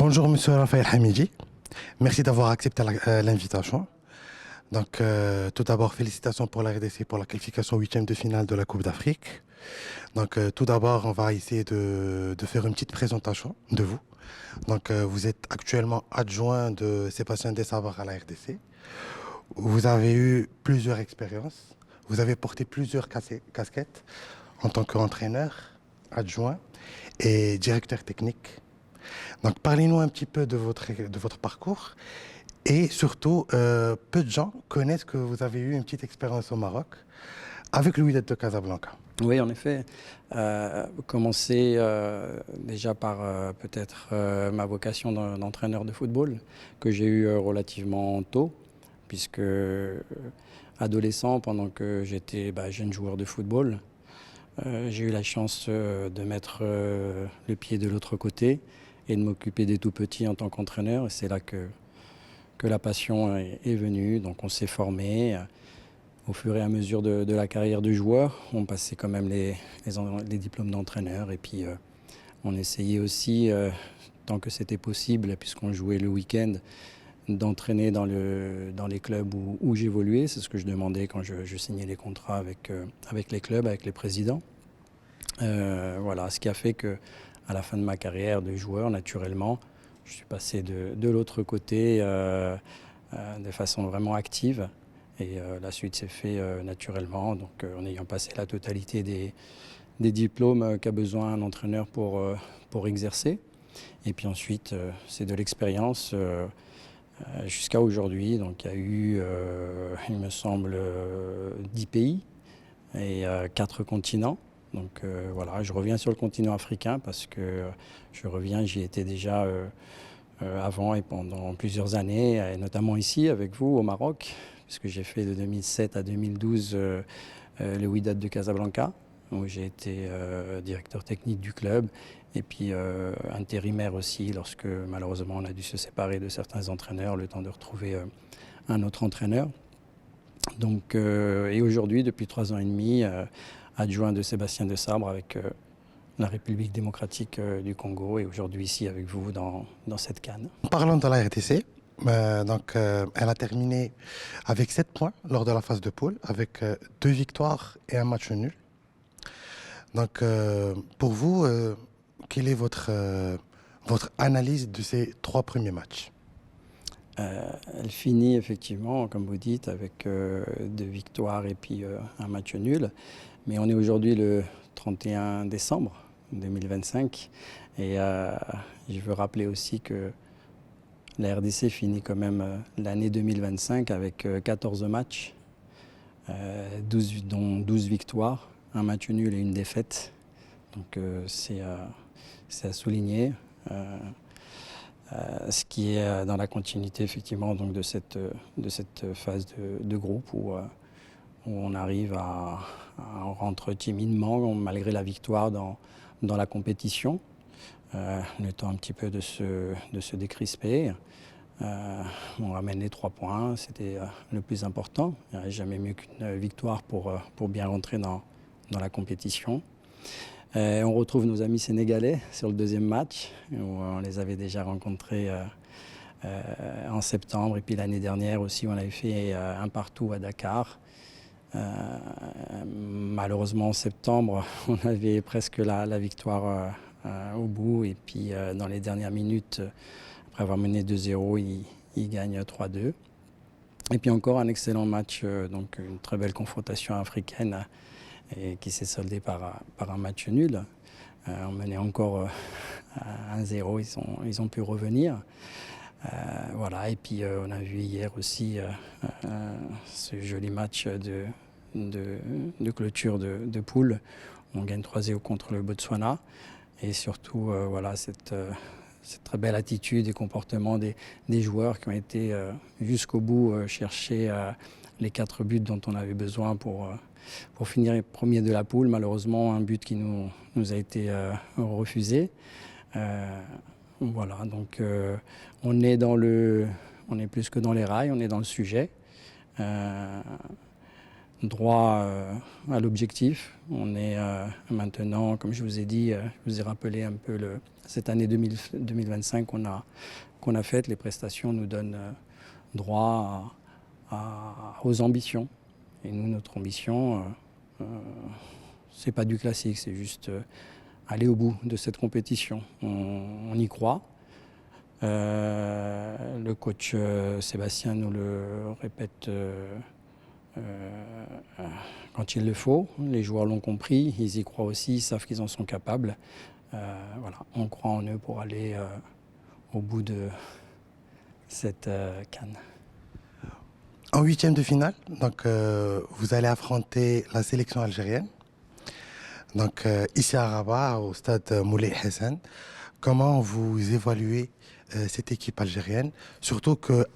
Bonjour Monsieur Raphaël Hamidi, merci d'avoir accepté l'invitation. Tout d'abord, félicitations pour la RDC pour la qualification huitième de finale de la Coupe d'Afrique. Tout d'abord, on va essayer de faire une petite présentation de vous. Vous êtes actuellement adjoint de Sébastien Desabre à la RDC. Vous avez eu plusieurs expériences. Vous avez porté plusieurs casquettes en tant qu'entraîneur, adjoint et directeur technique. Donc, parlez-nous un petit peu de votre parcours et surtout, peu de gens connaissent que vous avez eu une petite expérience au Maroc avec le Wydad de Casablanca. Oui, en effet. Commencer déjà par peut-être ma vocation d'entraîneur de football que j'ai eu relativement tôt, puisque adolescent, pendant que j'étais jeune joueur de football, j'ai eu la chance de mettre le pied de l'autre côté et de m'occuper des tout petits en tant qu'entraîneur. Et c'est là que la passion est venue. Donc on s'est formé. Au fur et à mesure de la carrière de joueur, on passait quand même les diplômes d'entraîneur. Et puis on essayait aussi, tant que c'était possible, puisqu'on jouait le week-end, d'entraîner dans les clubs où j'évoluais. C'est ce que je demandais quand je signais les contrats avec les clubs, avec les présidents. Voilà, ce qui a fait que à la fin de ma carrière de joueur, naturellement, je suis passé de l'autre côté de façon vraiment active. Et la suite s'est fait naturellement, donc en ayant passé la totalité des diplômes qu'a besoin un entraîneur pour exercer. Et puis ensuite, c'est de l'expérience jusqu'à aujourd'hui. Donc il y a eu, il me semble, 10 pays et 4 continents. Donc voilà, je reviens sur le continent africain parce que je reviens, j'y étais déjà avant et pendant plusieurs années, et notamment ici avec vous au Maroc, puisque j'ai fait de 2007 à 2012 le Wydad de Casablanca, où j'ai été directeur technique du club et puis intérimaire aussi lorsque malheureusement on a dû se séparer de certains entraîneurs, le temps de retrouver un autre entraîneur. Donc, et aujourd'hui, depuis 3 ans et demi, adjoint de Sébastien Desabre avec la République démocratique du Congo et aujourd'hui ici avec vous dans cette CAN. Parlons de la RDC. Elle a terminé avec 7 points lors de la phase de poule, avec 2 victoires et un match nul. Pour vous, quelle est votre analyse de ces 3 premiers matchs? Elle finit effectivement, comme vous dites, avec 2 victoires et puis un match nul. Mais on est aujourd'hui le 31 décembre 2025 et je veux rappeler aussi que la RDC finit quand même l'année 2025 avec 14 matchs, dont 12 victoires, un match nul et une défaite. Donc c'est à souligner. Ce qui est dans la continuité effectivement donc de cette phase de groupe où on arrive on rentre timidement malgré la victoire dans la compétition, le temps un petit peu de se décrisper. On ramène les 3 points, c'était le plus important. Il n'y a jamais mieux qu'une victoire pour bien rentrer dans la compétition. On retrouve nos amis sénégalais sur le deuxième match, où on les avait déjà rencontrés en septembre. Et puis l'année dernière aussi, on avait fait un partout à Dakar. Malheureusement, en septembre, on avait presque la victoire au bout. Et puis dans les dernières minutes, après avoir mené 2-0, ils gagnent 3-2. Et puis encore un excellent match, donc une très belle confrontation africaine et qui s'est soldée par un match nul. On menait encore 1-0, ils ont pu revenir. Voilà, et puis on a vu hier aussi ce joli match de clôture de poule. On gagne 3-0 contre le Botswana. Et surtout, voilà, cette très belle attitude et comportement des joueurs qui ont été jusqu'au bout chercher les 4 buts dont on avait besoin pour finir premier de la poule. Malheureusement, un but qui nous a été refusé. Voilà, donc on est plus que dans les rails, on est dans le sujet. droit à l'objectif. On est maintenant, comme je vous ai dit, je vous ai rappelé un peu cette année 2025 qu'on a faite. Les prestations nous donnent droit aux ambitions. Et nous, notre ambition, c'est pas du classique, c'est juste aller au bout de cette compétition. On y croit. Le coach Sébastien nous le répète quand il le faut. Les joueurs l'ont compris, ils y croient aussi, ils savent qu'ils en sont capables. Voilà, on croit en eux pour aller au bout de cette CAN. En huitième de finale, donc, vous allez affronter la sélection algérienne. Donc, ici à Rabat, au stade Moulay Hassan. Comment vous évaluez cette équipe algérienne? Surtout que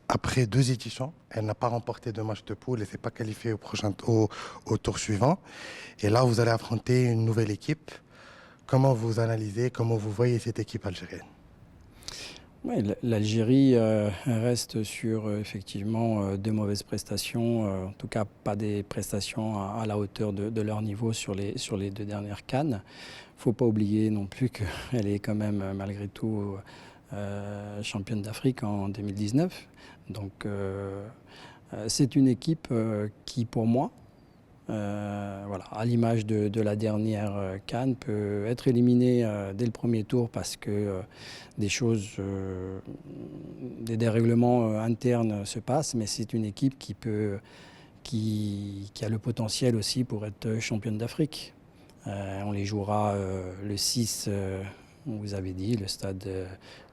après 2 éditions, elle n'a pas remporté de match de poule et ne s'est pas qualifiée au tour suivant. Et là, vous allez affronter une nouvelle équipe. Comment vous analysez, comment vous voyez cette équipe algérienne? Oui, l'Algérie reste sur effectivement de mauvaises prestations, en tout cas pas des prestations à la hauteur de leur niveau sur les 2 dernières CAN. Il ne faut pas oublier non plus qu'elle est quand même malgré tout championne d'Afrique en 2019. Donc c'est une équipe qui pour moi, voilà, à l'image de la dernière CAN, peut être éliminée dès le premier tour parce que des dérèglements internes se passent, mais c'est une équipe qui a le potentiel aussi pour être championne d'Afrique. On les jouera le 6, vous avez dit, le stade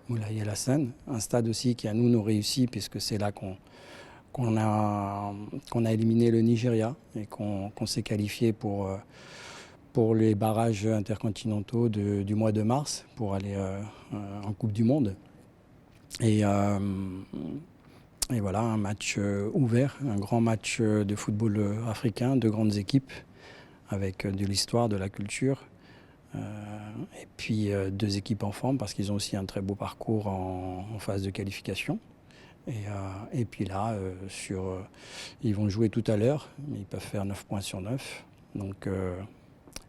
Moulay El Hassan, un stade aussi qui à nous réussit puisque c'est là qu'on a éliminé le Nigeria et qu'on s'est qualifié pour les barrages intercontinentaux du mois de mars pour aller en Coupe du Monde. Et voilà, un match ouvert, un grand match de football africain, de grandes équipes avec de l'histoire, de la culture. Et puis 2 équipes en forme parce qu'ils ont aussi un très beau parcours en phase de qualification. Et puis là, ils vont jouer tout à l'heure, ils peuvent faire 9 points sur 9. Donc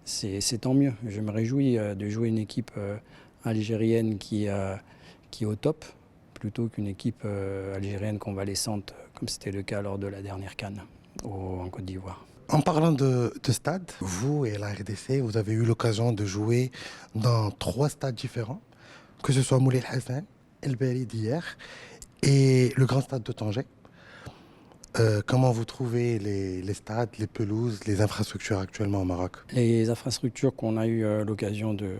c'est tant mieux. Je me réjouis de jouer une équipe algérienne qui est au top, plutôt qu'une équipe algérienne convalescente, comme c'était le cas lors de la dernière CAN en Côte d'Ivoire. En parlant de stade, vous et la RDC, vous avez eu l'occasion de jouer dans 3 stades différents, que ce soit Moulay El Hassan, El Berid hier et le grand stade de Tanger. Comment vous trouvez les stades, les pelouses, les infrastructures actuellement au Maroc? Les infrastructures qu'on a eu l'occasion de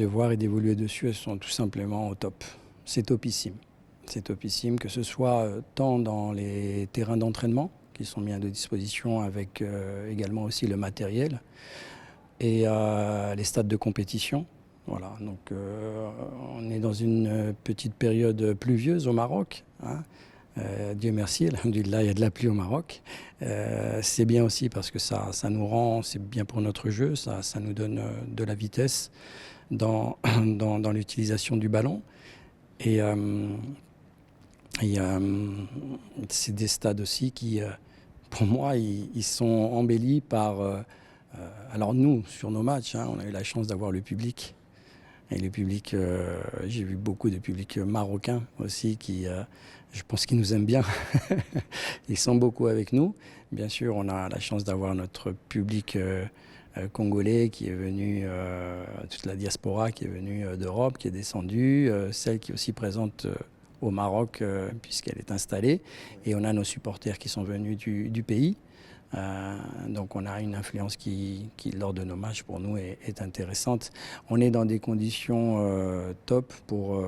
voir et d'évoluer dessus, elles sont tout simplement au top. C'est topissime. C'est topissime, que ce soit tant dans les terrains d'entraînement qui sont mis à disposition avec également aussi le matériel et les stades de compétition. Voilà, donc on est dans une petite période pluvieuse au Maroc. Hein. Dieu merci, alhamdoulilah, il y a de la pluie au Maroc. C'est bien aussi parce que ça nous rend, c'est bien pour notre jeu, ça nous donne de la vitesse dans l'utilisation du ballon. Et c'est des stades aussi qui, pour moi, ils sont embellis par... alors nous, sur nos matchs, hein, on a eu la chance d'avoir le public. Et le public, j'ai vu beaucoup de publics marocains aussi qui, je pense qu'ils nous aiment bien. Ils sont beaucoup avec nous. Bien sûr, on a la chance d'avoir notre public congolais qui est venu, toute la diaspora qui est venue d'Europe, qui est descendue, celle qui est aussi présente au Maroc puisqu'elle est installée. Et on a nos supporters qui sont venus du pays. Donc on a une influence qui lors de nos matchs pour nous est intéressante. On est dans des conditions top pour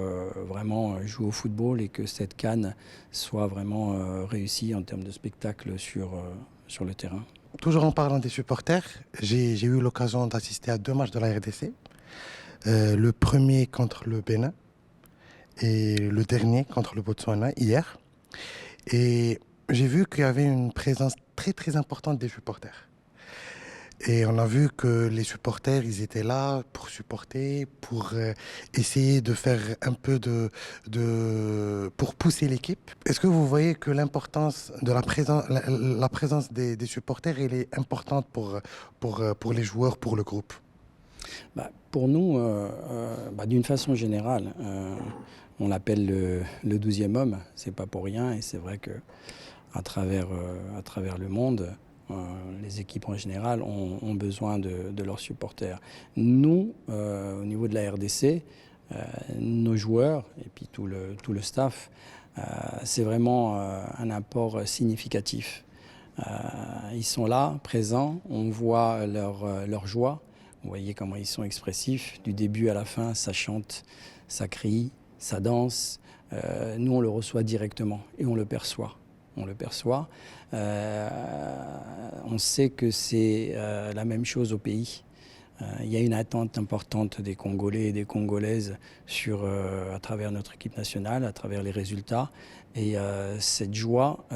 vraiment jouer au football et que cette CAN soit vraiment réussie en termes de spectacle sur le terrain. Toujours en parlant des supporters, j'ai eu l'occasion d'assister à 2 matchs de la RDC. Le premier contre le Bénin et le dernier contre le Botswana hier. Et j'ai vu qu'il y avait une présence très très importante des supporters. Et on a vu que les supporters, ils étaient là pour supporter, pour essayer de faire un peu pour pousser l'équipe. Est-ce que vous voyez que l'importance de la présence des supporters, elle est importante pour les joueurs, pour le groupe? Pour nous, d'une façon générale, on l'appelle le 12e homme, c'est pas pour rien, et c'est vrai que à travers le monde, les équipes en général ont besoin de leurs supporters. Nous, au niveau de la RDC, nos joueurs et puis tout le staff, c'est vraiment un apport significatif. Ils sont là, présents, on voit leur joie, vous voyez comment ils sont expressifs, du début à la fin, ça chante, ça crie, ça danse. Nous, on le reçoit directement et on le perçoit. On le perçoit. On sait que c'est la même chose au pays. Il y a une attente importante des Congolais et des Congolaises à travers notre équipe nationale, à travers les résultats. Et cette joie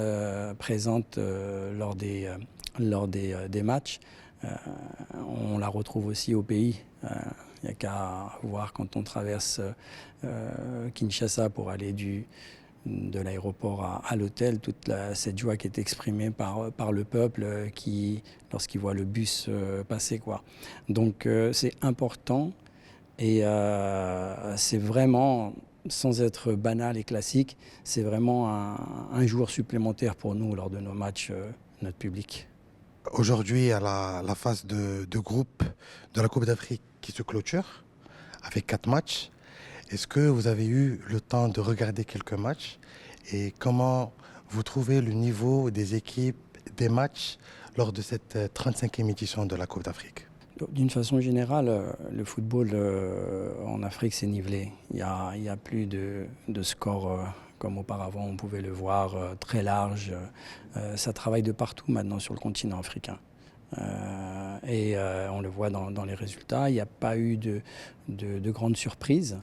présente lors des matchs, on la retrouve aussi au pays. Il n'y a qu'à voir quand on traverse Kinshasa pour aller de l'aéroport à l'hôtel, cette joie qui est exprimée par le peuple lorsqu'il voit le bus passer, quoi. Donc c'est important et c'est vraiment, sans être banal et classique, c'est vraiment un jour supplémentaire pour nous lors de nos matchs, notre public. Aujourd'hui, il y a la phase de groupe de la Coupe d'Afrique qui se clôture avec 4 matchs. Est-ce que vous avez eu le temps de regarder quelques matchs et comment vous trouvez le niveau des équipes, des matchs lors de cette 35e édition de la Coupe d'Afrique? D'une façon générale, le football en Afrique s'est nivelé. Il y a plus de scores comme auparavant, on pouvait le voir très large. Ça travaille de partout maintenant sur le continent africain. Et on le voit dans les résultats. Il n'y a pas eu de grandes surprises.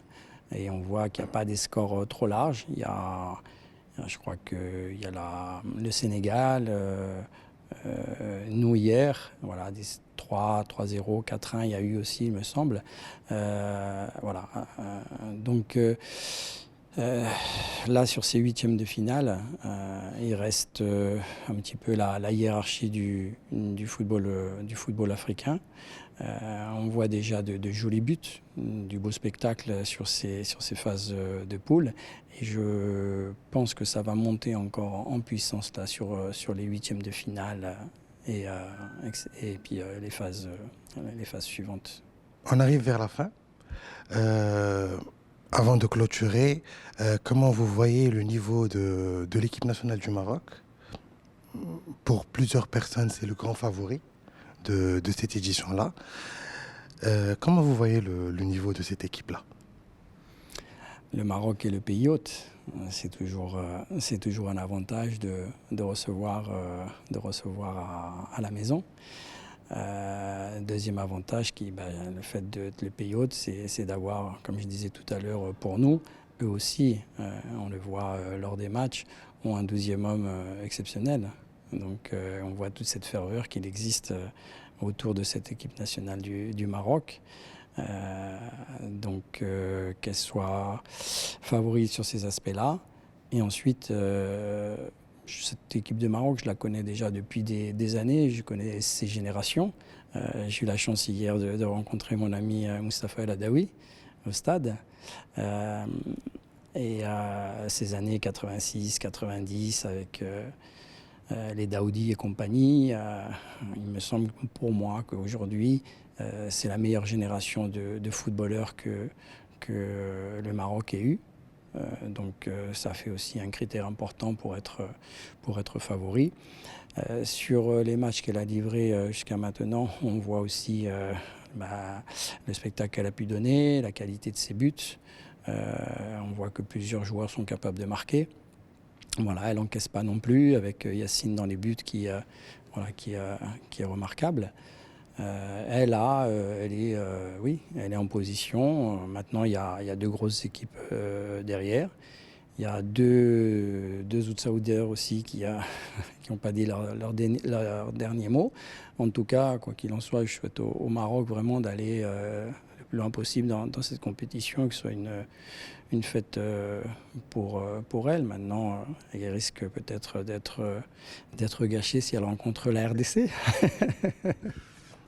Et on voit qu'il n'y a pas des scores trop larges. Je crois qu'il y a le Sénégal, nous hier, voilà, des 3-0, 4-1, il y a eu aussi, il me semble. Voilà. Donc là, sur ces huitièmes de finale, il reste un petit peu la hiérarchie du football africain. On voit déjà de jolis buts, du beau spectacle sur ces phases de poule. Et je pense que ça va monter encore en puissance là, sur les huitièmes de finale et puis les phases suivantes. On arrive vers la fin. Avant de clôturer, comment vous voyez le niveau de l'équipe nationale du Maroc? Pour plusieurs personnes, c'est le grand favori de cette édition-là. Comment vous voyez le niveau de cette équipe-là? Le Maroc est le pays hôte. C'est toujours un avantage de recevoir à la maison. Deuxième avantage, le fait d'être le pays hôte, c'est d'avoir, comme je disais tout à l'heure, pour nous, eux aussi, on le voit lors des matchs, ont un 12e homme exceptionnel. Donc on voit toute cette ferveur qu'il existe autour de cette équipe nationale du Maroc. Donc qu'elle soit favorite sur ces aspects-là. Et ensuite, cette équipe de Maroc, je la connais déjà depuis des années, je connais ses générations. J'ai eu la chance hier de rencontrer mon ami Mustapha El Adaoui au stade. Ces années 86, 90 avec les Daoudi et compagnie, il me semble pour moi qu'aujourd'hui, c'est la meilleure génération de footballeurs que le Maroc ait eu. Donc ça fait aussi un critère important pour être favori. Sur les matchs qu'elle a livrés jusqu'à maintenant, on voit aussi le spectacle qu'elle a pu donner, la qualité de ses buts. On voit que plusieurs joueurs sont capables de marquer. Voilà, elle n'encaisse pas non plus, avec Yacine dans les buts qui est remarquable. Elle est en position. Maintenant, il y a deux grosses équipes derrière. Il y a deux Saoudiens aussi qui n'ont pas dit leur dernier mot. En tout cas, quoi qu'il en soit, je souhaite au Maroc vraiment d'aller le plus loin possible dans cette compétition, que ce soit une fête pour elle. Maintenant, elle risque peut-être d'être gâchée si elle rencontre la RDC.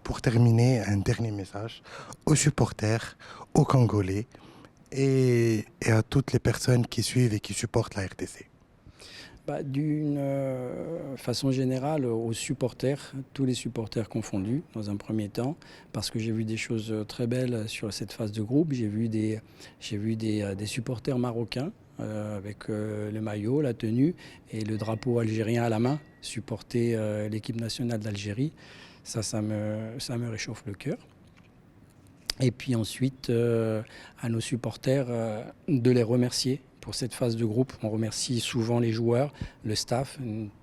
Pour terminer, un dernier message aux supporters, aux Congolais et à toutes les personnes qui suivent et qui supportent la RDC. D'une façon générale, aux supporters, tous les supporters confondus, dans un premier temps, parce que j'ai vu des choses très belles sur cette phase de groupe. J'ai vu des supporters marocains avec le maillot, la tenue et le drapeau algérien à la main, supporter l'équipe nationale d'Algérie. Ça me réchauffe le cœur. Et puis ensuite, à nos supporters, de les remercier pour cette phase de groupe. On remercie souvent les joueurs, le staff,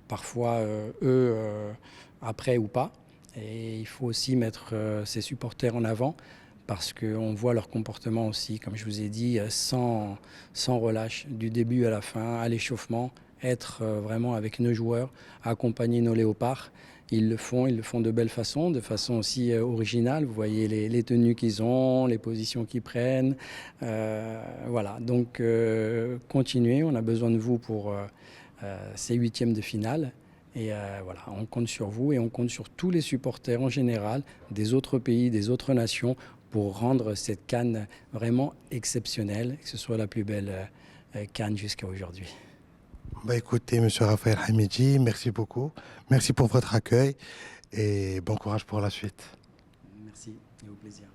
parfois eux après ou pas. Et il faut aussi mettre ces supporters en avant parce qu'on voit leur comportement aussi, comme je vous ai dit, sans relâche, du début à la fin, à l'échauffement, être vraiment avec nos joueurs, accompagner nos léopards. Ils le font de belle façon, de façon aussi originale. Vous voyez les tenues qu'ils ont, les positions qu'ils prennent. Voilà, donc continuez, on a besoin de vous pour ces huitièmes de finale. Et voilà, on compte sur vous et on compte sur tous les supporters en général, des autres pays, des autres nations, pour rendre cette CAN vraiment exceptionnelle, que ce soit la plus belle CAN jusqu'à aujourd'hui. Écoutez, Monsieur Raphaël Hamidji, merci beaucoup. Merci pour votre accueil et bon courage pour la suite. Merci et au plaisir.